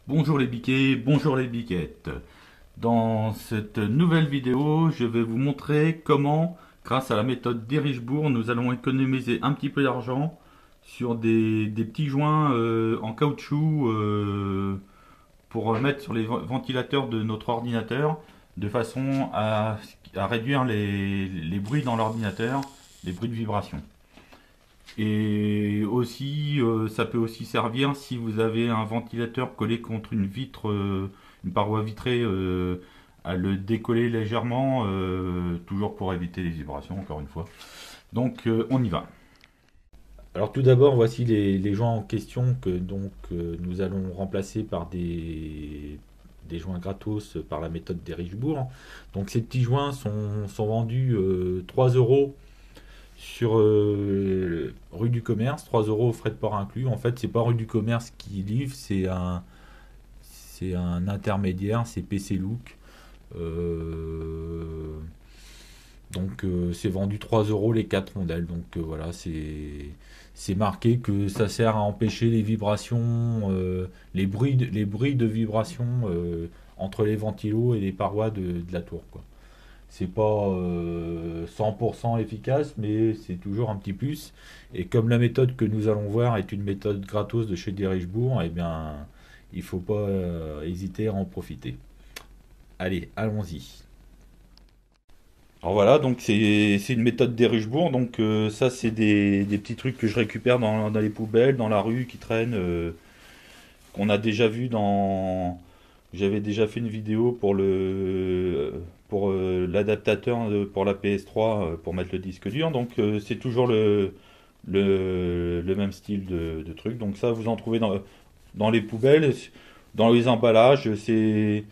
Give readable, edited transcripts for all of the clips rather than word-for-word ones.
Bonjour les biquets, bonjour les biquettes. Dans cette nouvelle vidéo, je vais vous montrer comment, grâce à la méthode d'Erichbourg, nous allons économiser un petit peu d'argent sur des petits joints en caoutchouc pour mettre sur les ventilateurs de notre ordinateur, de façon à réduire les bruits dans l'ordinateur, les bruits de vibration. Et aussi, ça peut aussi servir si vous avez un ventilateur collé contre une vitre, une paroi vitrée, à le décoller légèrement, toujours pour éviter les vibrations, encore une fois. Donc, on y va. Alors tout d'abord, voici les joints en question que nous allons remplacer par des joints gratos par la méthode d'Erichbourg. Donc ces petits joints sont vendus 3 euros sur rue du Commerce, 3 euros frais de port inclus. En fait, c'est pas rue du Commerce qui livre, c'est un intermédiaire, c'est PC Look. Euh, c'est vendu 3 euros les 4 rondelles. Donc voilà, c'est marqué que ça sert à empêcher les vibrations, les bruits de vibration entre les ventilos et les parois de la tour, quoi. C'est pas 100% efficace, mais c'est toujours un petit plus. Et comme la méthode que nous allons voir est une méthode gratos de chez Derichebourg, eh bien, il faut pas hésiter à en profiter. Allez, allons-y. Alors voilà, donc c'est une méthode d'Erichbourg. Donc ça, c'est des petits trucs que je récupère dans les poubelles, dans la rue, qui traînent, qu'on a déjà vu dans. J'avais déjà fait une vidéo pour l'adaptateur pour la PS3 pour mettre le disque dur. Donc c'est toujours le même style de truc. Donc ça, vous en trouvez dans les poubelles, dans les emballages. C'est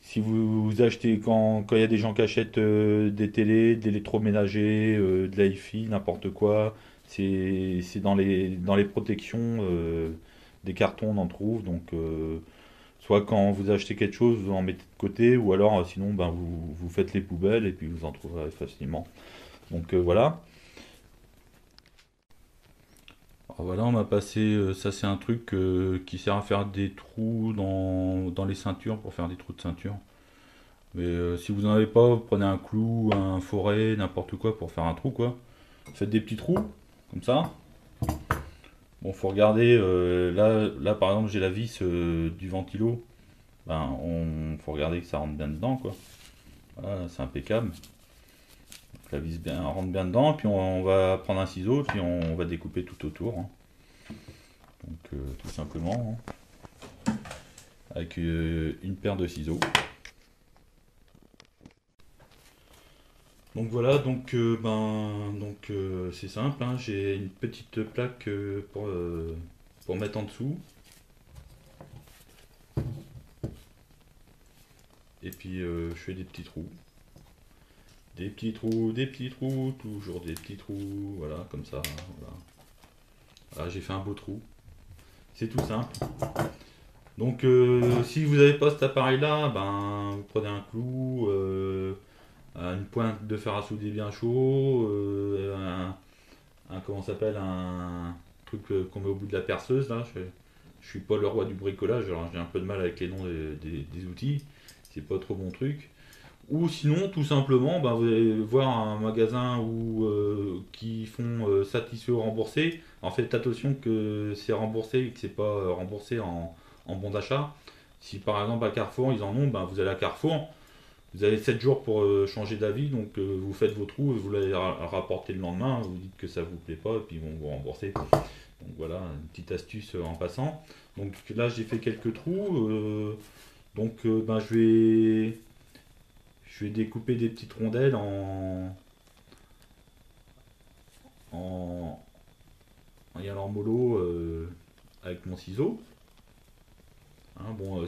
si vous achetez quand il y a des gens qui achètent des télés, de l'électroménager, de l'hi-fi, n'importe quoi. C'est dans les protections des cartons, on en trouve. Donc soit quand vous achetez quelque chose, vous en mettez de côté, ou alors sinon ben, vous faites les poubelles et puis vous en trouverez facilement. Donc voilà. Alors voilà, on m'a passé, ça c'est un truc qui sert à faire des trous dans les ceintures, pour faire des trous de ceinture. Mais si vous n'en avez pas, vous prenez un clou, un forêt, n'importe quoi pour faire un trou, quoi. Faites des petits trous, comme ça. Bon, faut regarder, là par exemple j'ai la vis du ventilo. Ben, faut regarder que ça rentre bien dedans, quoi. Voilà, c'est impeccable. Donc, la vis bien, rentre bien dedans, puis on va prendre un ciseau, puis on va découper tout autour, hein. Donc tout simplement, hein, avec une paire de ciseaux. Donc voilà, c'est simple, hein, j'ai une petite plaque pour mettre en dessous. Et puis je fais des petits trous. Des petits trous, des petits trous, toujours des petits trous, voilà, comme ça. Voilà, voilà, j'ai fait un beau trou. C'est tout simple. Donc si vous n'avez pas cet appareil-là, ben vous prenez un clou, une pointe de fer à souder bien chaud, comment ça s'appelle, un truc qu'on met au bout de la perceuse là. Je suis pas le roi du bricolage, alors j'ai un peu de mal avec les noms des outils. C'est pas trop mon truc. Ou sinon, tout simplement, ben, vous allez voir un magasin qui font satisfait ou remboursé. En fait, attention que c'est remboursé et que c'est pas remboursé en bon d'achat. Si par exemple à Carrefour ils en ont, ben, vous allez à Carrefour, vous avez 7 jours pour changer d'avis, donc vous faites vos trous et vous les rapportez le lendemain, vous dites que ça vous plaît pas et puis ils vont vous rembourser. Donc voilà, une petite astuce en passant. Donc là j'ai fait quelques trous, ben, je vais découper des petites rondelles en, en y allant mollo avec mon ciseau. Hein, bon,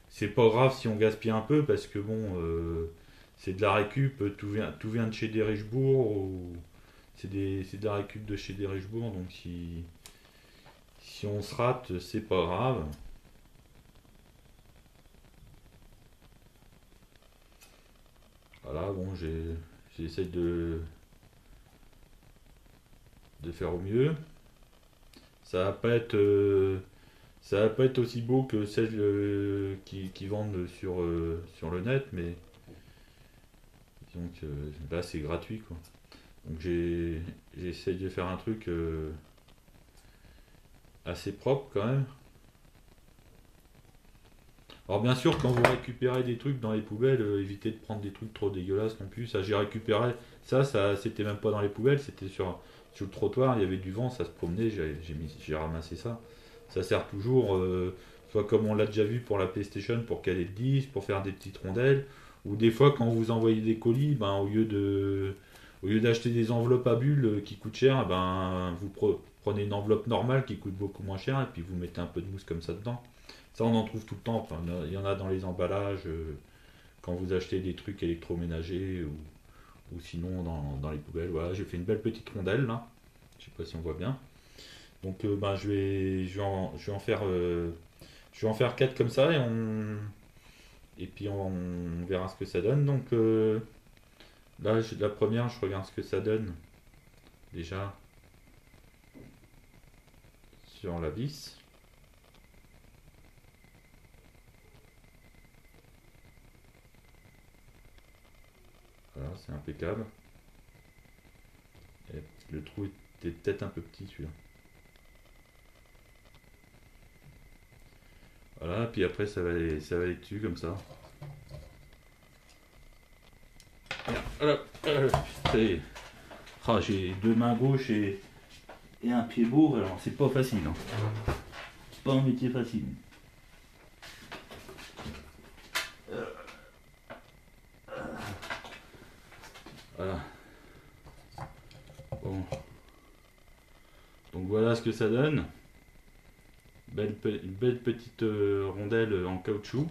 c'est pas grave si on gaspille un peu parce que bon, c'est de la récup, tout vient de chez Derichebourg ou c'est de la récup de chez Derichebourg, donc si on se rate, c'est pas grave. Voilà, bon, j'essaie de faire au mieux. Ça va pas être Ça va pas être aussi beau que celles qui vendent sur le net, mais disons que là c'est gratuit quoi. Donc j'essaie de faire un truc assez propre quand même. Alors bien sûr, quand vous récupérez des trucs dans les poubelles, évitez de prendre des trucs trop dégueulasses non plus. Ça, j'ai récupéré. Ça, c'était même pas dans les poubelles, c'était sur le trottoir. Il y avait du vent, ça se promenait. J'ai ramassé ça. Ça sert toujours, soit comme on l'a déjà vu pour la PlayStation, pour caler le disque, pour faire des petites rondelles, ou des fois quand vous envoyez des colis, ben au lieu d'acheter des enveloppes à bulles qui coûtent cher, ben prenez une enveloppe normale qui coûte beaucoup moins cher et puis vous mettez un peu de mousse comme ça dedans. Ça, on en trouve tout le temps. Enfin, il y en a dans les emballages quand vous achetez des trucs électroménagers ou sinon dans les poubelles. Voilà, j'ai fait une belle petite rondelle là. Je sais pas si on voit bien. Donc, ben, je vais en faire 4 comme ça et puis on verra ce que ça donne. Donc, là, la première, je regarde ce que ça donne déjà sur la vis. Voilà, c'est impeccable. Et le trou était peut-être un peu petit celui-là. Voilà, puis après ça va aller dessus comme ça. Voilà, ça y est. Ah, j'ai deux mains gauches et un pied beau, alors c'est pas facile. Hein. C'est pas un métier facile. Voilà. Bon. Donc voilà ce que ça donne. Une belle petite rondelle en caoutchouc.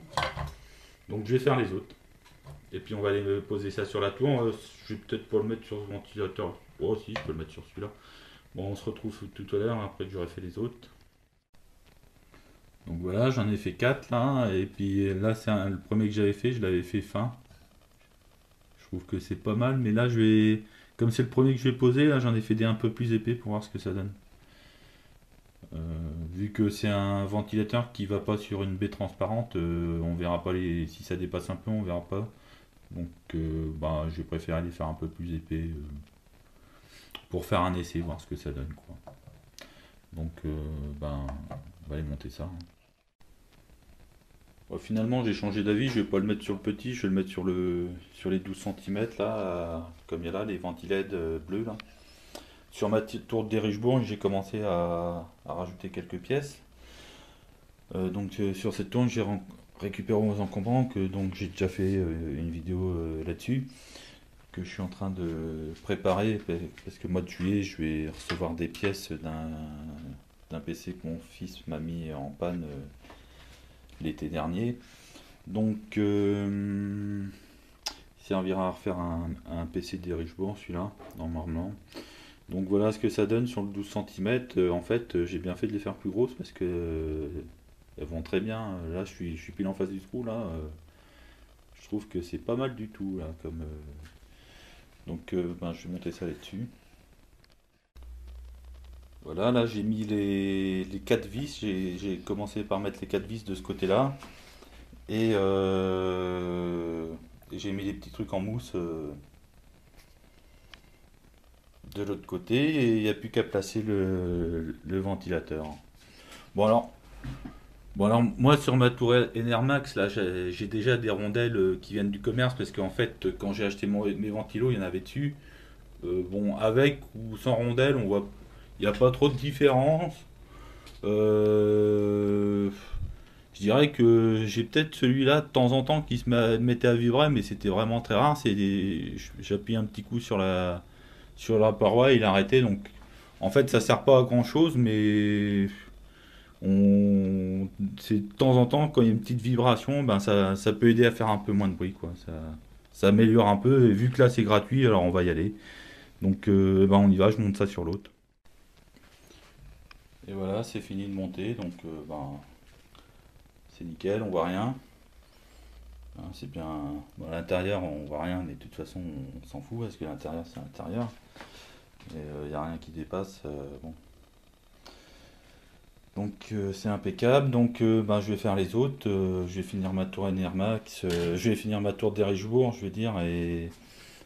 Donc je vais faire les autres. Et puis on va aller poser ça sur la tour. Je vais peut-être pas le mettre sur le ventilateur. Oh si, je peux le mettre sur celui-là. Bon, on se retrouve tout à l'heure après que j'aurai fait les autres. Donc voilà, j'en ai fait 4 là. Et puis là, le premier que j'avais fait, je l'avais fait fin. Je trouve que c'est pas mal. Mais là, comme c'est le premier que je vais poser, là, j'en ai fait des un peu plus épais pour voir ce que ça donne. Vu que c'est un ventilateur qui va pas sur une baie transparente, on verra pas si ça dépasse un peu, on verra pas. Donc bah, j'ai préféré les faire un peu plus épais pour faire un essai, voir ce que ça donne quoi. Donc ben, on va aller monter ça. Hein. Bon, finalement j'ai changé d'avis, je vais pas le mettre sur le petit, je vais le mettre sur les 12 cm là, comme il y a là, les ventilèdes bleus là. Sur ma tour de Derichebourg, j'ai commencé à rajouter quelques pièces. Sur cette tourne, j'ai récupéré aux encombrants que donc j'ai déjà fait une vidéo là-dessus que je suis en train de préparer parce que mois de juillet, je vais recevoir des pièces d'un PC que mon fils m'a mis en panne l'été dernier. Donc, il servira à refaire un PC d'Erichebourg, celui-là, normalement. Donc voilà ce que ça donne sur le 12 cm. En fait, j'ai bien fait de les faire plus grosses parce que elles vont très bien. Là, je suis pile en face du trou. Là, je trouve que c'est pas mal du tout. Là, ben, je vais monter ça là-dessus. Voilà, là j'ai mis les 4 vis. J'ai commencé par mettre les 4 vis de ce côté-là. Et j'ai mis les petits trucs en mousse de l'autre côté. Et il n'y a plus qu'à placer le ventilateur. Bon alors, Bon alors moi sur ma tour Enermax là j'ai déjà des rondelles qui viennent du commerce parce qu'en fait quand j'ai acheté mes ventilos il y en avait dessus. Bon avec ou sans rondelles on voit il n'y a pas trop de différence. Euh, je dirais que j'ai peut-être celui-là de temps en temps qui mettait à vibrer mais c'était vraiment très rare. J'appuie un petit coup sur la paroi et il arrêtait donc en fait ça sert pas à grand chose mais c'est de temps en temps, quand il y a une petite vibration, ben ça peut aider à faire un peu moins de bruit, quoi. Ça améliore un peu, et vu que là c'est gratuit, alors on va y aller. Donc ben on y va, je monte ça sur l'autre. Et voilà, c'est fini de monter, donc ben, c'est nickel, on voit rien. Hein, c'est bien. Bon, à l'intérieur, on voit rien, mais de toute façon, on s'en fout, parce que l'intérieur, c'est l'intérieur. Et il n'y a rien qui dépasse. Bon. Donc c'est impeccable. Donc ben, je vais faire les autres. Je vais finir ma tour Enermax. Je vais finir ma tour d'Erichbourg, je veux dire. Et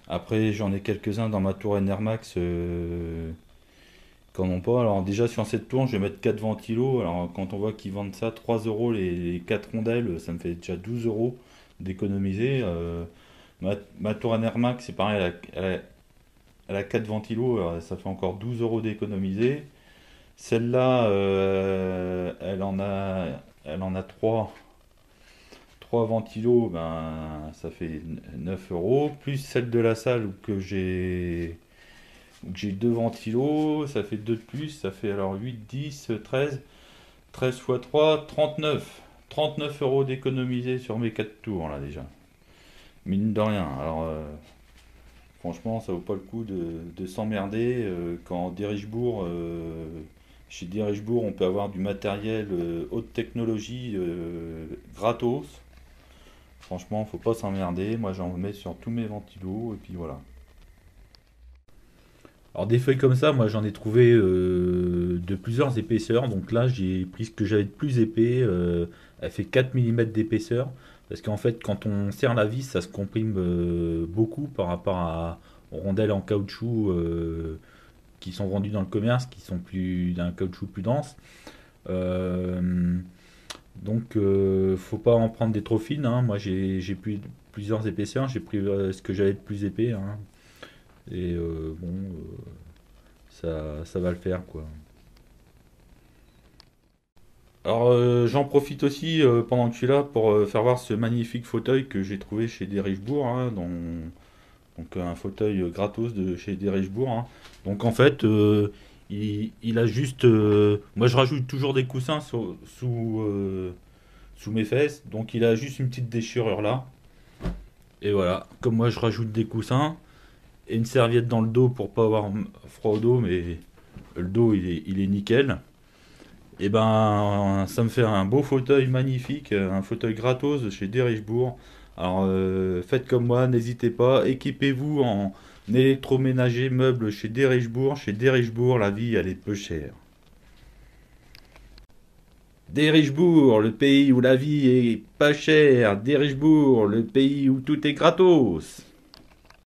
après, j'en ai quelques-uns dans ma tour Enermax qui n'en ont pas. Alors déjà sur cette tour, je vais mettre 4 ventilos. Alors quand on voit qu'ils vendent ça 3 euros les 4 rondelles, ça me fait déjà 12 euros d'économiser. Ma tour Enermax, c'est pareil, elle a 4 ventilos, alors ça fait encore 12 euros d'économiser. Celle-là, elle en a 3 ventilos, ben, ça fait 9 euros. Plus celle de la salle où j'ai 2 ventilos, ça fait 2 de plus, ça fait alors 8, 10, 13. 13 fois 3, 39. 39 euros d'économiser sur mes 4 tours là déjà. Mine de rien. Alors franchement, ça vaut pas le coup de s'emmerder quand chez Dirichebourg, on peut avoir du matériel haute technologie gratos. Franchement, faut pas s'emmerder. Moi, j'en mets sur tous mes ventilos et puis voilà. Alors des feuilles comme ça, moi j'en ai trouvé de plusieurs épaisseurs. Donc là j'ai pris ce que j'avais de plus épais. Elle fait 4 millimètres d'épaisseur. Parce qu'en fait quand on serre la vis, ça se comprime beaucoup par rapport aux rondelles en caoutchouc qui sont vendues dans le commerce, qui sont plus d'un caoutchouc plus dense. Euh, faut pas en prendre des trop fines, hein. Moi j'ai pris plusieurs épaisseurs. J'ai pris ce que j'avais de plus épais, hein. Et bon, ça va le faire, quoi. Alors j'en profite aussi pendant que je suis là pour faire voir ce magnifique fauteuil que j'ai trouvé chez Derichebourg, hein, donc un fauteuil gratos de chez Derichebourg, hein. Donc en fait, il a juste... moi je rajoute toujours des coussins sous mes fesses, donc il a juste une petite déchirure là. Et voilà, comme moi je rajoute des coussins et une serviette dans le dos pour pas avoir froid au dos, mais le dos il est nickel. Et ben, ça me fait un beau fauteuil magnifique, un fauteuil gratos chez Derichebourg. Alors, faites comme moi, n'hésitez pas, équipez-vous en électroménager meuble chez Derichebourg. Chez Derichebourg, la vie, elle est peu chère. Derichebourg, le pays où la vie est pas chère. Derichebourg, le pays où tout est gratos.